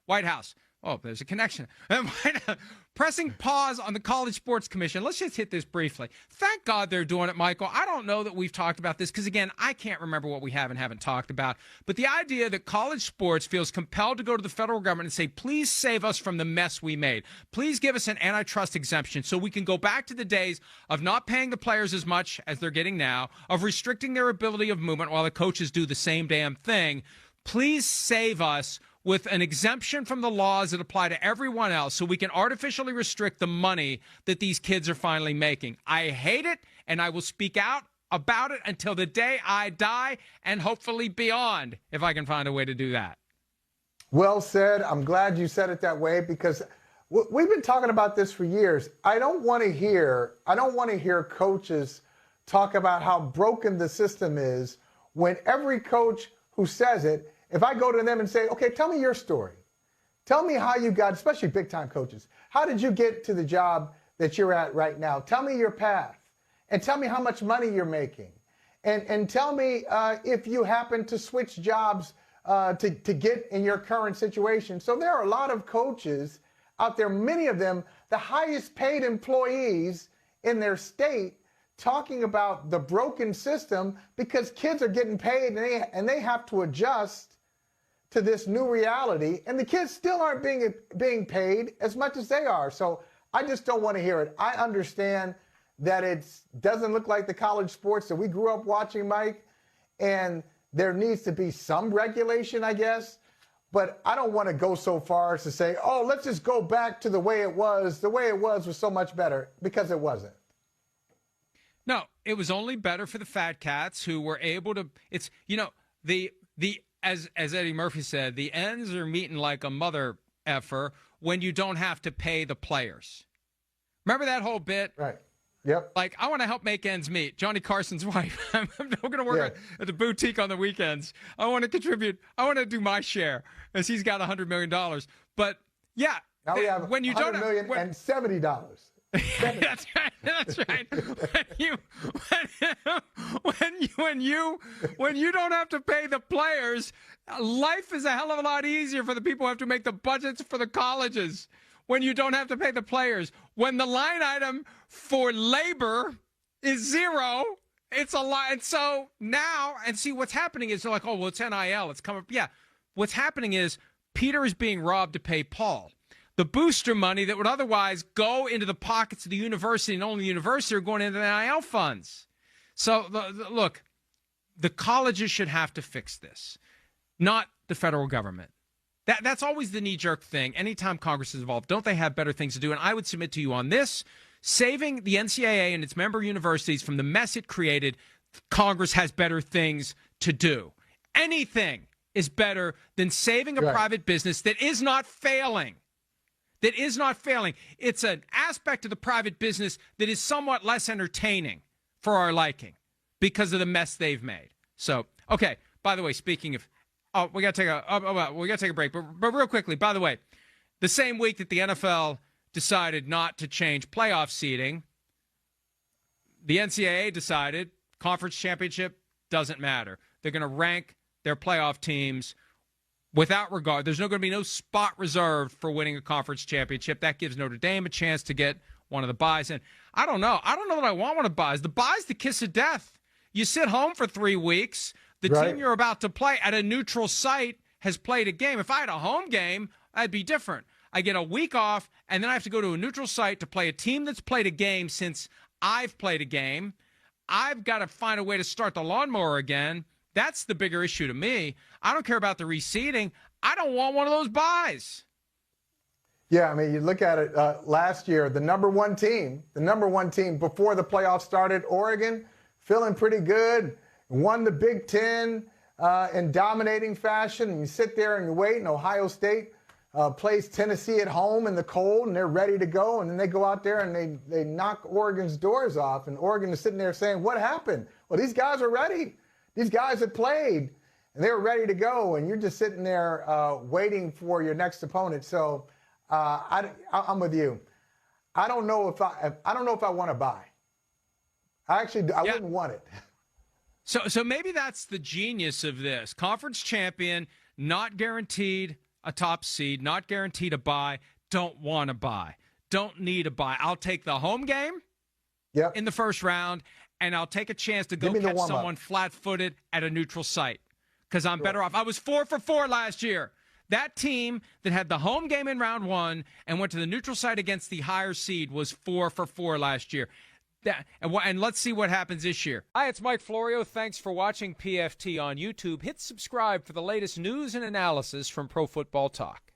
White House. Oh, there's a connection. Pressing pause on the College Sports Commission. Let's just hit this briefly. Thank God they're doing it, Michael. I don't know that we've talked about this because, again, I can't remember what we have and haven't talked about. But the idea that college sports feels compelled to go to the federal government and say, please save us from the mess we made. Please give us an antitrust exemption so we can go back to the days of not paying the players as much as they're getting now, of restricting their ability of movement while the coaches do the same damn thing. Please save us with an exemption from the laws that apply to everyone else so we can artificially restrict the money that these kids are finally making. I hate it, and I will speak out about it until the day I die and hopefully beyond, if I can find a way to do that. Well said. I'm glad you said it that way because we've been talking about this for years. I don't want to hear coaches talk about how broken the system is when every coach who says it, if I go to them and say, okay, tell me your story. Tell me how you got, especially big-time coaches, how did you get to the job that you're at right now? Tell me your path and tell me how much money you're making. And tell me if you happen to switch jobs to get in your current situation. So there are a lot of coaches out there, many of them, the highest paid employees in their state, talking about the broken system because kids are getting paid and they have to adjust to this new reality, and the kids still aren't being paid as much as they are. So I just don't want to hear it. I understand that it doesn't look like the college sports that we grew up watching, Mike, and there needs to be some regulation, I guess, but I don't want to go so far as to say, oh, let's just go back to the way it was. The way it was so much better, because it wasn't. No, it was only better for the fat cats who were able to, it's, you know, as Eddie Murphy said, the ends are meeting like a mother effer when you don't have to pay the players. Remember that whole bit? Right. Yep. Like, I want to help make ends meet. Johnny Carson's wife. I'm going to work at the boutique on the weekends. I want to contribute. I want to do my share, as he's got $100 million. But, yeah. Now we have when you $100 million and $70. That's right. That's right. When you don't have to pay the players, life is a hell of a lot easier for the people who have to make the budgets for the colleges. When you don't have to pay the players, when the line item for labor is zero, it's a lot. And so now, and see what's happening is they're like, oh, well, it's NIL. It's coming. Yeah. What's happening is Peter is being robbed to pay Paul. The booster money that would otherwise go into the pockets of the university and only the university are going into the NIL funds. So, look, the colleges should have to fix this, not the federal government. That's always the knee-jerk thing. Anytime Congress is involved, don't they have better things to do? And I would submit to you on this, saving the NCAA and its member universities from the mess it created, Congress has better things to do. Anything is better than saving a private business that is not failing. That is not failing. It's an aspect of the private business that is somewhat less entertaining for our liking because of the mess they've made. So, okay. By the way, speaking of, we got to take a break. But real quickly, by the way, the same week that the NFL decided not to change playoff seeding, the NCAA decided conference championship doesn't matter. They're going to rank their playoff teams without regard. There's going to be no spot reserved for winning a conference championship. That gives Notre Dame a chance to get one of the buys. And I don't know that I want one of the buys. The buy's the kiss of death. You sit home for 3 weeks. The team you're about to play at a neutral site has played a game. If I had a home game, that'd be different. I get a week off, and then I have to go to a neutral site to play a team that's played a game since I've played a game. I've got to find a way to start the lawnmower again. That's the bigger issue to me. I don't care about the reseeding. I don't want one of those buys. Yeah, I mean, you look at it last year, the number one team before the playoffs started, Oregon, feeling pretty good, won the Big Ten in dominating fashion. And you sit there and you wait, and Ohio State plays Tennessee at home in the cold, and they're ready to go. And then they go out there and they knock Oregon's doors off. And Oregon is sitting there saying, what happened? Well, these guys are ready. These guys had played, and they were ready to go, and you're just sitting there waiting for your next opponent. So I'm with you. I don't know if I want to buy. I wouldn't want it. So maybe that's the genius of this. Conference champion, not guaranteed a top seed, not guaranteed a bye, don't want to bye, don't need a bye. I'll take the home game in the first round, and I'll take a chance to go catch someone flat-footed at a neutral site because I'm better off. I was 4 for 4 last year. That team that had the home game in round 1 and went to the neutral site against the higher seed was 4 for 4 last year. And let's see what happens this year. Hi, it's Mike Florio. Thanks for watching PFT on YouTube. Hit subscribe for the latest news and analysis from Pro Football Talk.